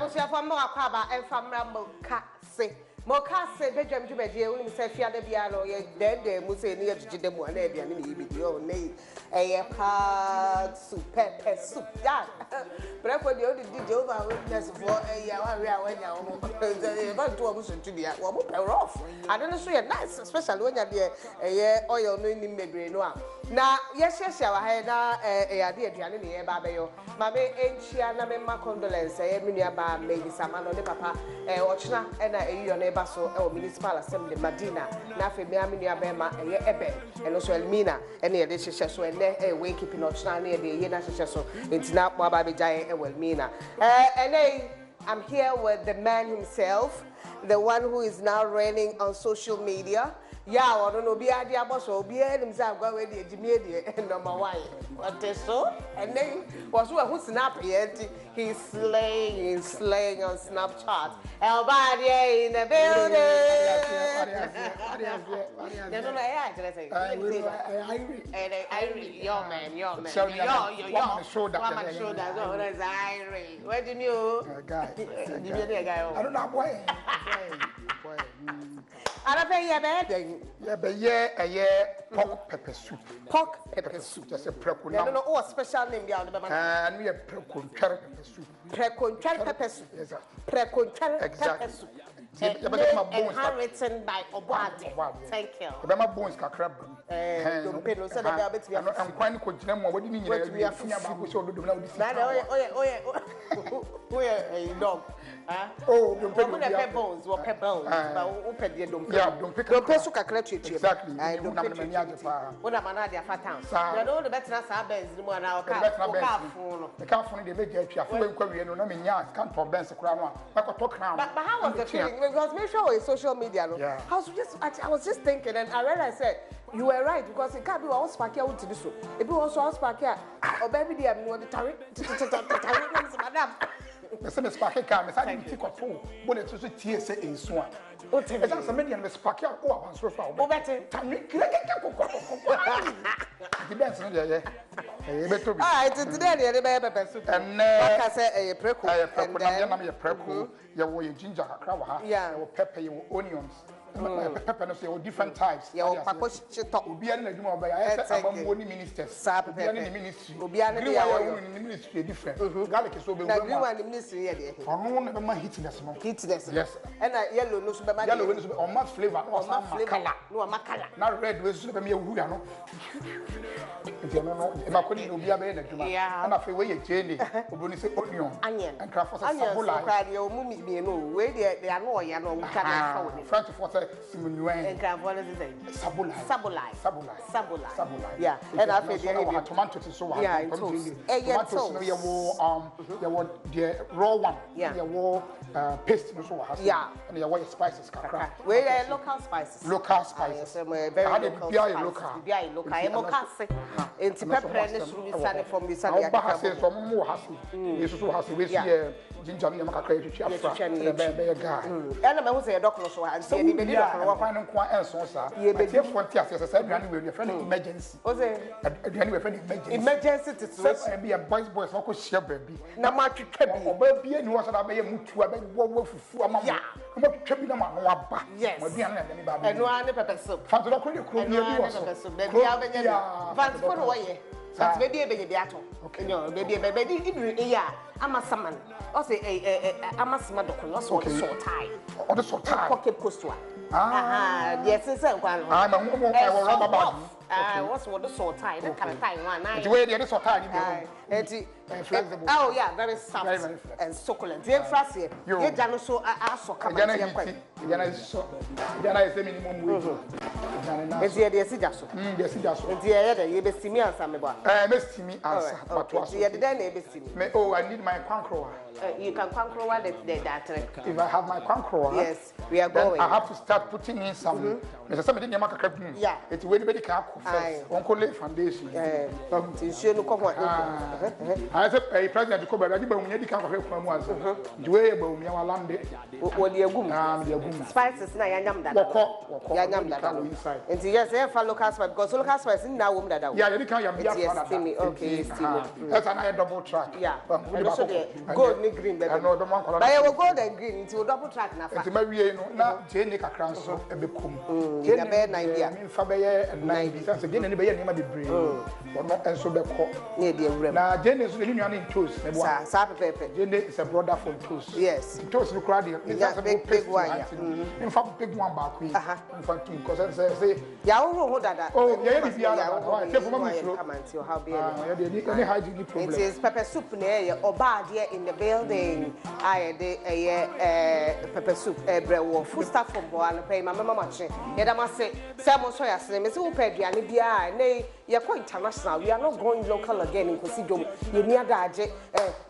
Abusia for more Kwaba and Famra Mukase. Mukase, Bedroom to Bedia, when you say Fiada Biano, ye dead, Musse near to the Monabi and the nay, a card soup, pepper soup, that. But I put the only did over witness for a year, about 2 months to be at one off. I don't know, so nice, especially when you're a year oil no in Medre Noir. Now, yes, I had a idea, Gianni, Babayo. Mamma ain't she and my condolence, a miniaba, maybe some other papa, a watchna, and a neighbor so, or municipal assembly, Madina, Nafi, Miaminia Bema, a Ebe, and also Elmina, and the addition so and a way keeping Ochna near the Yena so it's not Wababi Jay and Welmina. And I'm here with the man himself, the one who is now reigning on social media. Yeah, I don't know, be idea boss or be himself go away the media and number 1. What is so? And then was who snap yet? He's slaying on Snapchat. Oboadie in the building. There's no AI, your man. Your shoulder. That's Irie. Where do you guy? I don't know why. I don't pay your bed. Yeah, but pork pepper soup. Pork pepper soup. Just a precon. I don't know what special name behind the man. And we have precon pepper soup. Precon pepper soup. Yes, sir. Precon pepper soup. Handwritten by Oboadie. Thank you. My bones can crab. Don't pay no sense. I'm quite good. What do you mean? We are dog. Oh, don't pay bones. What pep bones? Don't pay so calculate. Exactly. I don't know. What am I at fat town? I know the better Sabbath is one hour. The car phone, they make a full inquiry and no mean yard can't for Ben's crown. But how was the feeling? Because make sure it's social media. Yeah. I was just thinking, and I realized that you were right because it can't be all sparky out to this one. If you also all sparky, or baby, I'm going to tarry. Madam. The same sparky car, I didn't think of food, but it's also TSA in Swan. What's a medium with sparky out once so far? Oh, better. Depends on the today, the baby soup. And like I say, a preco, your ginger, crab, yeah, pepper, your onions. Pepper no different types. Yeah, Obi and the ministers. Obi and the ministry. Obi and the ministry different. Garlic is so big. Green one the ministry here. Oh, never mind hitness. Hitness. Yes. And yellow no super yellow is on much flavor. On much flavor. No makala. Not red with super me who no. My colleague will be a better. Yeah. And I feel where you change. Obuni say onion. And craft for sabula. Your mummy be no. Where they are no ya no we can French for and Sabulai. Yeah, and I feel the tomato is so yeah, the raw one. Yeah, paste yeah, and your spices. Where local spices. Local spices. Very local. Mukase. And pepper and this from the Sunday. From more hassle. This is so hassle. We see ginger and macaroni. And I'm going to say a doctor so I say the final quite answer, sir. You be here for tears as I said, we are friend emergency. Was it emergency to be a boys, who could share baby. No matter or baby, and was about a move to a bed for a month. I'm not tripping them on. Yes, and one pepper soup. Fante Kenkey That's baby a baby atto. Okay, no, baby, yeah. I'm a summon. I'll say, I'm a smart also so tight. Or the so tight. Pocket coast one. Yes, it's a one. I'm a woman. What's what the so tight? That kind of time one night. Where the other so tight. Oh, yeah, very soft and succulent. Dear Frassi, you're done so. I saw come again. Then I say minimum wage. It's the idea, Sijaso. And the other, you best see me answer me. Best me answer. But what's the other day? Oh, I need my conqueror. You can conquer that. If I have my conqueror, yes, we are going. I have to start putting in some. Somebody in your market. Yeah, it's very, very careful. Uncle foundation. I said a president ko ba di ba munya di kan kwahwe kwa mu asa diwe ba munya walande wo de agum de agum spices na yanyam dada woko yanyam dada nti yes e fa local spice because local spice na wo dada yeah you can yam bia fa dada okay steam that's an double track yeah and also the gold ni green baby no do man kola but you gold and green nti double track na fa nti ma wie no na je ni kakra nso ebekum je na be 9 bia mi fa be ye 9 bi sense je ni be ye ni ma bebre ono enso be ko na de ewrem na je ni so ni nua ni toast na bo sa pepe je ni is a brother from toast yes toast no crowd is a big one yeah in fact big one back we in fact because say ya wo ho dada oh yeah di bia na say for me come and see how be any hygiene problem it is pepper soup na ye Oboadie in the building I de pepper soup brewo food staff from bo an pay mama mache ye da ma say mo so ya se me se wo pa aduane bia na ye ko international we are not going local again in Kosidom ye ni adaje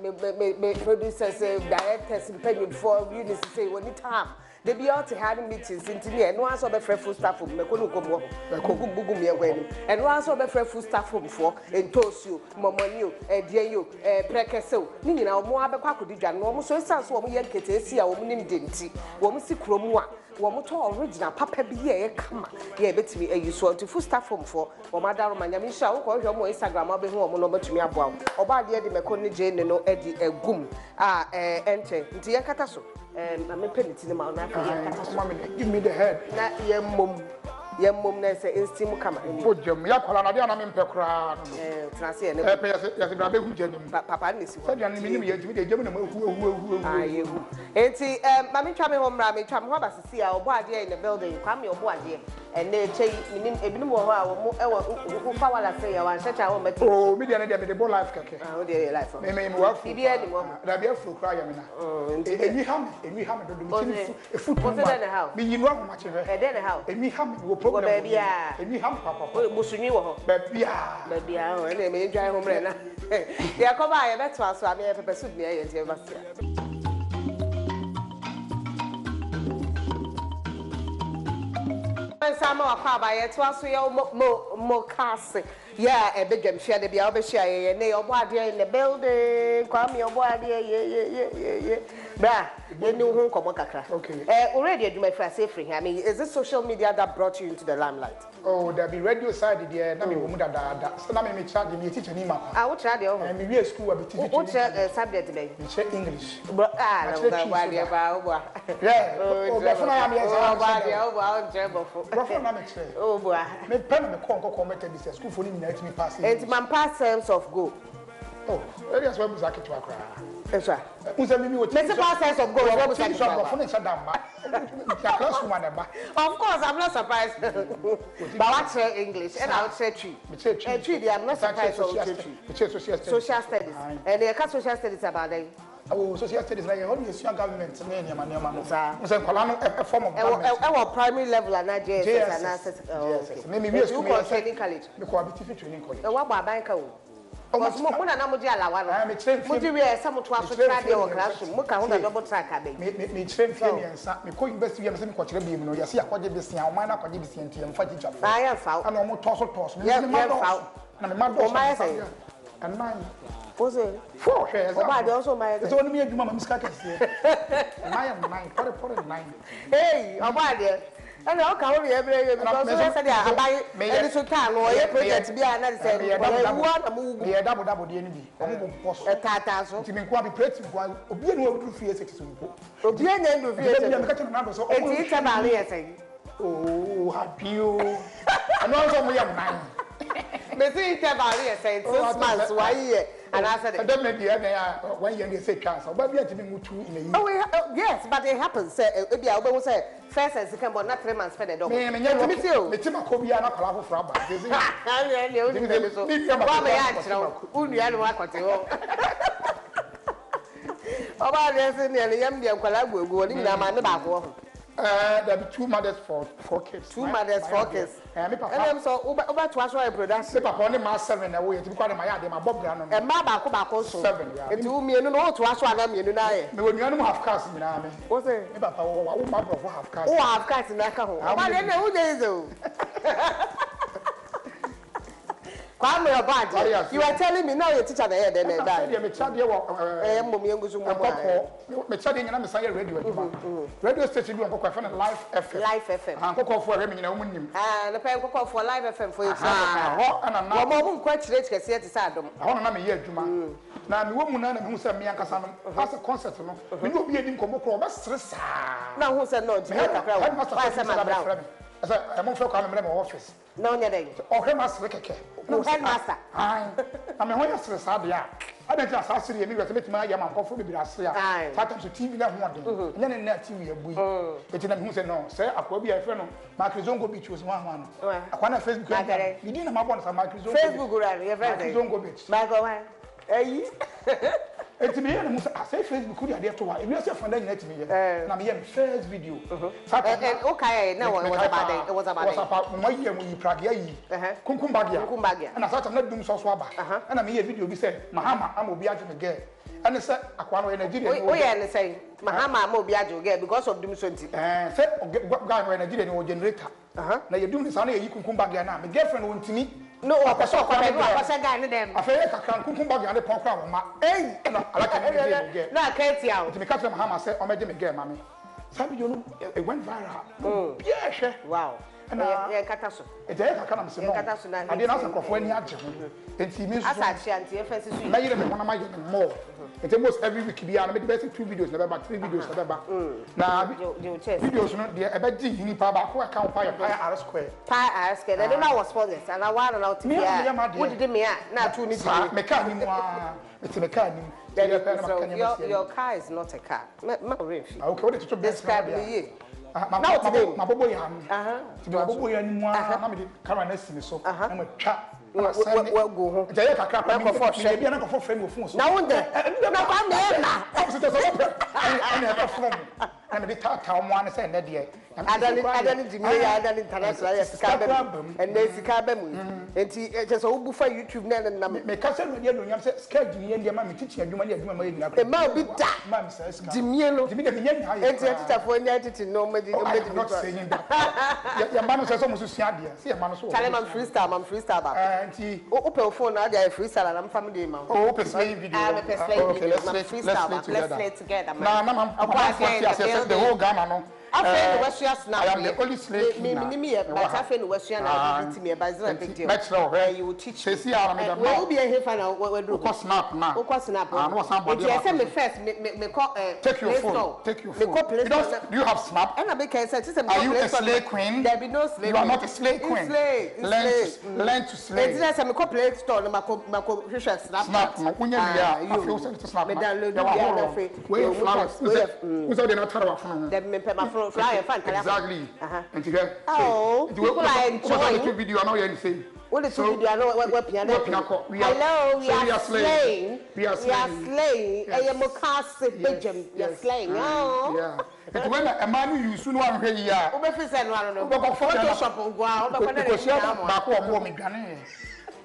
me producers directors pay for you need to say when it time they be out to having meetings in here no answer be food staff from me ko no komo gugum ye kwenu and no answer be food staff from for entosio momoni o edien prekese o ni nyina omo abekwa akodi dwa no omo so sense omo ye nkete esi a omo nim denti omo si kromu a omo to original papa bi ye kama ye betimi ayi so to food staff from for omo adaro manyam sha wo ko hwe omo Instagram abehu omo no matumi aboa Oboadie de meko ni je ne no edi agum ente nti ye kata so I'm penalty the man. Give me the head. Na ye mom na say instim kama. Pojam ya kwala na dia na me mpekra. Transe ne. Ya se bra be hu jenim. Papa ne si. Sadia ni minim ye timi de jam na hu. Ayehu. Enti mama twa me ho mra me twa me ho basisi a Oboadie in the building. Kwame Oboadie. And they chey minim ebinim wo ha wo wo fa wala say ya wan checha wo meti. Oh, media na dia me de bo life keke. Ah, wo de life. Me wo fu. Bibia ni mo. Da bia fu kra ya me na. Eni ha me do do mi e fu tu. What's in the house? Me yinu ahoma che he. E de the house. Eni ha me wo program. Eni ha papa. Busunyi wo ho. Babia o ene me dwan ho mre na. Ya ko ba ye beto aso ame ye pepper soup ne ye ntie ba sia. Sama wakwa ba ye to aso ye Mukase. Yeah, a big game share the be over share ye ne Oboadie in the building. Kwame Oboadie ye. Bra, you know who come kakra. Okay. Already do my first free. I mean, is this social media that brought you into the limelight? Oh, there be radio side there. Na me wo mu dada. So na me charge me teacher ni ma. Ah, what charge you? Me we school we teach. What subject be? Me check English. No, Oboadie ba. Yeah. Oh, before na me Oboadie o jebo fo. Before na me check. Oh, boy. Me pen me ko meta this school for ni na me pass. It's man pass terms of go. Oh, areas where music to akra. That's right. Unse me what. Let's pass terms of go. What music to akra? For na sadam ba. Of course, I'm not surprised. But I say English and I would say tree. Tree, I'm not surprised. Social studies. And they have social studies about them. Oh, social studies like how do you see government? Unse kwala no a form of government. Our primary level and JSS and access. Okay. Maybe we school training college. Me ko abiti training college. What about banka wo? Because mo na mo di alawa no. Mo di we some to aso try dey work classroom. Mo ka ho na double track abeg. Me train fiansa. Me ko university we say me ko kire bi mu no. Ya se akwaje besia, o man na akwaje besia ntia mfa teacher. Na ya fa. Ana mo toss. Me fa. Na me ma do. O ma say. And nine. What's it? 4 shares. Oboadie also my. It's only me aduma ma miska kese. 9 for 9. Hey, Oboadie. And I can't really every because I said I buy any so time or a project be another said me double the enemy. A tata so. To me, quite be pretty while Obi no do fear 6 people. Obi no do fear. So it's a barrier saying. Oh, happy you. And also we have 9. Me see it's a barrier saying 6 months why here. And I said, I don't maybe 1 year they say cancer, but we have to be two in a year. Oh, yes, but it happens. Maybe I will say first and second, but not 3 months spend a dog. Me too. Me too. Kobe and a collab for Fraba. There be 2 mothers for 4 kids. 2 mothers, 4 kids. And I'm so over to us, production. Papa only my 7 away to become my yard, my Bob Granum. And my back also 7. And to me, no, to us, one of you and I. When you have cars in the army. What's it? Papa, my brother have cars. Oh, I have cars in that home. I don't know who they do. Kwame Oboadie. You are telling me now your teacher na here then that. I said me child here mommy engusu mo. Me child here na me say radio aduma. Radio station bi on kokọ fa Live FM. Live FM. An kokọ fo re me nyina mo nim. Na pe kokọ fo Live FM for you. Ho ana na. Wo mo nkwa chire kese te sa Adom. Ho na me ye aduma. Na me wo mu na me hu say me ankasa no. As a concert no. Me no obi edim komo kro ba stress. Na hu say no, di kakra wo. Why say my brown? I said I'm on feel my office. No nya dey. O headmaster keke. No headmaster. Ai. Na me ho ya stress adia. I don't just ask you, because it's my young for the Brassia. Sometimes TV that one, and then TV a boy. It's in who said no, say, I could be a friend. Macrizongo Beach was one. I want to Facebook. You didn't have one of Macrizongo. Facebook, don't go beach. Michael, eh? It's me, I say Facebook, could you have to? If you say from then, let me. And I'm first video. Okay, no one was about it. It was about my year when you Pragia, Kumbagia, and I thought I'm not doing so swabba. And I'm here video, we said, Mahama, I'm Oboadie again. And I said, I can't wait Nigeria. Oh, yeah, and say, Mahama, I'm Oboadie again because of them 20. Said, guy, when Nigeria or generator. Now you're doing this, you can come back here now. My girlfriend won't to me. No, I saw a guy in them. I feel like I can't come back and the punk out. Hey, I like it. No, I can't see out. Because Mahama said, I'm a game, mammy. Some you know, it went viral. Yeah, wow. And catastrophe. It's a catastrophe. I didn't ask for any action. And she means as I shanty, first, one of my more. It's almost every week. Be on the best 2 videos, never back 3 videos, never back. Now, videos, no, the about G, you need power back. Who account pi R square. Pi R square. I don't know what's for this, and I want to out to me. What did me not to me? It's a mechanic. Your car is not a car. Okay, what did you describe me? Now today, my boy, my boy, and one current so I'm a trap. Well, go home. They are crap for shame. You're not for friend of phones. Now, I'm never from. I'm the town one and that year. I don't international and there's a carbon. And it's just all for YouTube. And my cousin, you said, scared me and your mammy teaching you money. The mouth be that, Mam says, Jimmy, for anything, nobody not saying that. Your man says almost see a man. Tell him I'm freestyle. Open phone, I got freestyle and I'm family. Oh, play video. Let's play together. No, the whole gamma. I am the only slave. But I think Western but it's not a big deal. You will teach. We'll be here for now. We'll snap now. Take your phone. Take your phone. Do you have snap? Are you a slave queen? There be no slave. You are not a slave queen. Learn to slave. It's just a play store. Snap. When you are, you feel to snap. Where flowers? Who's the not fly exactly. And together. Oh, people are enjoying the video. I know you're saying. What is the video? I know what piano. Hello, we are slaying. We are slaying. I am Mukase Badwam. We are slaying. Oh, yeah. It's when a man you soon want to hear. Photoshop go out. Because you are back home, woman.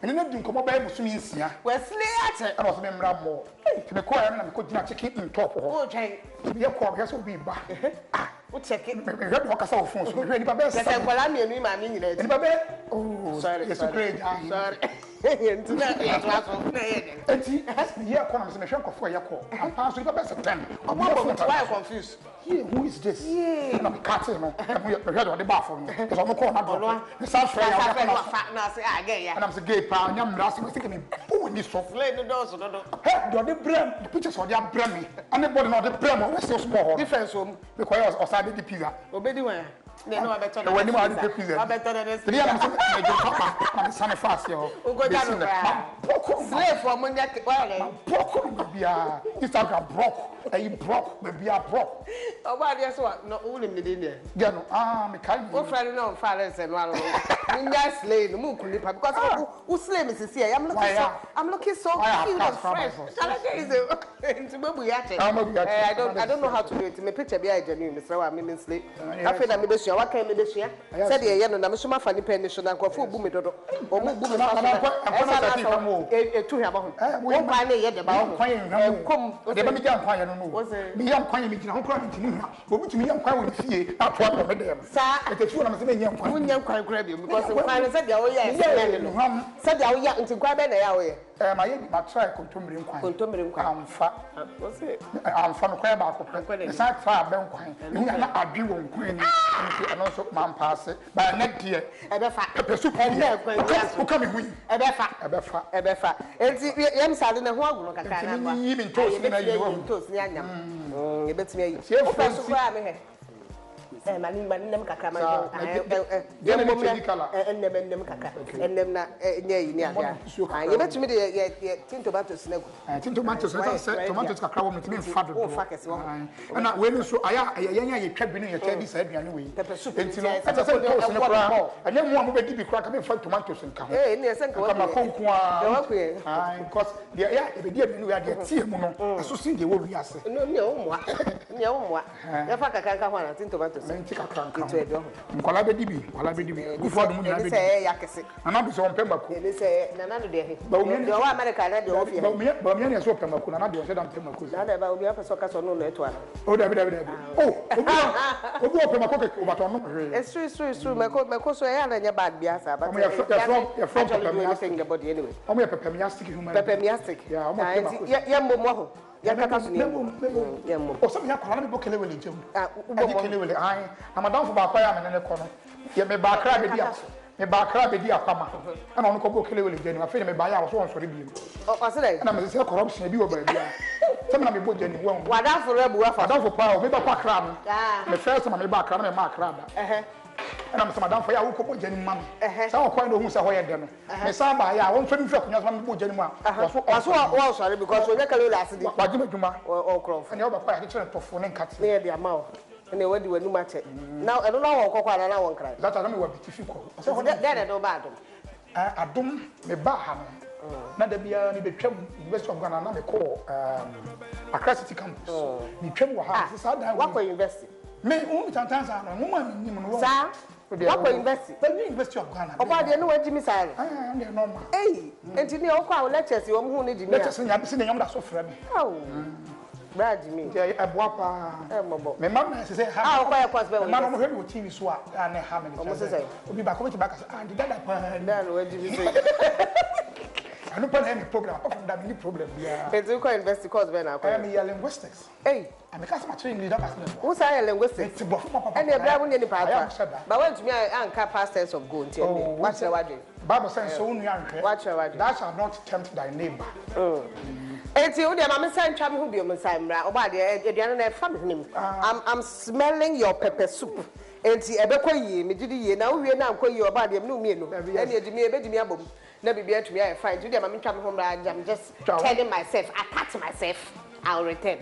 And then you come up with me. We're slaying. I was member more. To the choir, and could not chicken in top. Okay. Your choir will be back. Check it. Walk us off phones. Oh, sorry. It's a great. Sorry. I'm confused. Who is this? I'm cutting. I'm the bathroom. Because I'm going to sound fair. And I'm a gay pound. I'm thinking, who is this for? The pictures of their brain. And the body of the brain was so small. Difference room. Because I was the pizza. Obey no, I better when you are the pizza. I better than this. I'm sunny fast, yo. Slave for money. Instagram broke. They broke. Maybe I broke. Oh, why, yes, what? No, only me in there. Me can't. Oh, Friday, no, fathers and one. Yes, slave, the moon because who slave is here? I'm looking so cute and fresh. I don't know how to do it. My picture be genuine, so I'm in sleep. I feel I'm this year. What can I do this year? Said the year, and I'm so much funny penny, so I'm going to boom it. Or boom it. To him about one pioneer yet about come. They don't was a young queen. I'm crying to me. I'm quite with you. I'm quite with them. Sir, I just want to say, young queen grab you because tomatoes nkwan said ya oye said ya oye nti nkwan be na ya oye ma ye ma try kontomire nkwan amfa amfa no kwa ba akopre sa fa be nkwan hu na adwi wo nkwan ni nti ano so man pass ba na die e be fa pesu na nkwan o ka me hu e be fa enti yem sade na ho aguno kaka na ba yi mi toast na yi wo toast ni anyam e betimi ayi o pesu kwa me he manim kakra ma ennem kakra ennem na nyai ni ada ye betumi de ye tin tomatoes na gu tin tomatoes na say tomatoes kakra wo metimi mfa do na we no so aya yenya ye twa bi no ye twa bi sa aduane we enti no ata say toast na kra anya mu am be di bi kra ka me fa tomatoes nka ho ni esen ka wa konko a because the ya e be di bi no we ade tie mu no aso sin de wo wi ase no ni o moa ya fa kakra ka ho na tin tomatoes nti kakra nka nkwala be di bi gufo do mu na be say yakese ana bi so on pemba ko ni say nana no de he de wa America na de o fi ba mi na so pemba ko nana de o se da pemba ko na da ba obi afa so ka so no no eto ana o da bi obi o pemba ko ke o baton no hwe it's true me ko so ya na nya bad bia sa but ya from pepper body anyway o me pepper miastic human ya o mo ya mbom ho ya kaka so ni ya mbom o so me ya kwala na be bokele wele jem kele wele ai na madam fo ba kwa ya me ne ko no ye me ba kra be di akama ana ono ko bokele wele jeni afei me ba ya so on sori bi o se dai na me se corruption bi wo ba bia se me na me bo jeni wo wada fo rebu wa fa wada fo pa o me ba kwa kra no me first ma me ba kra na me ma kra da ana me se madam fo ya wo ko bo jeni ma me sa o kwa no hu se ho ye de no me sa ba ya won fani fira kunya so me bo jeni mu a waso wa sorry because o nyaka lo asidi wa jima juma o crop ani o ba kwa ya kire tofo ne nkate ne de ama o ne wadi wanu mache now eno na won kokwa na won kra that na me wa bitifi ko se ho de do ba Adom Adom me ba ha no na da bia ni betwam University of Ghana na me ko Accra City campus ni twam wa ha sa dan wa ko university me o tantanza no mo ma ni mo no sa wa ko university the University of Ghana Oboadie no wajimi sa ne normal enti ni o kwa lectures wo mo hu ni di ni lectures nya bi se ne nyam da so fra me Brad me ya abua pa me mam na se ha o kwa course be we mam mo hwe wo TV so a na ha me o se say obi ba ko be ba ka di dada pa na no wajimi say I don't have any problem. Apart from that, any problem. Yeah. It's you call investing course be na. I am linguistics. Hey. I'm a customer training leader. Who say linguistics? It's papa. And the Bible need papa. But when to me I anchor past tense of go until watch the word. Bible says so you watch the word. Thou shalt not tempt thy neighbor. Enti you dey mama say ntwa me hu bi o mensai mra Oboadie aduane na fa me nim. I'm smelling your pepper soup. Enti ebekọ yie me gidi yie na wo wie na anko yie Oboadie me no mie no. Eni edimi ebedimi abom. Na bibia to me I fine. Today I'm ntwa me hu mra I'm just telling myself I cut myself I'll return.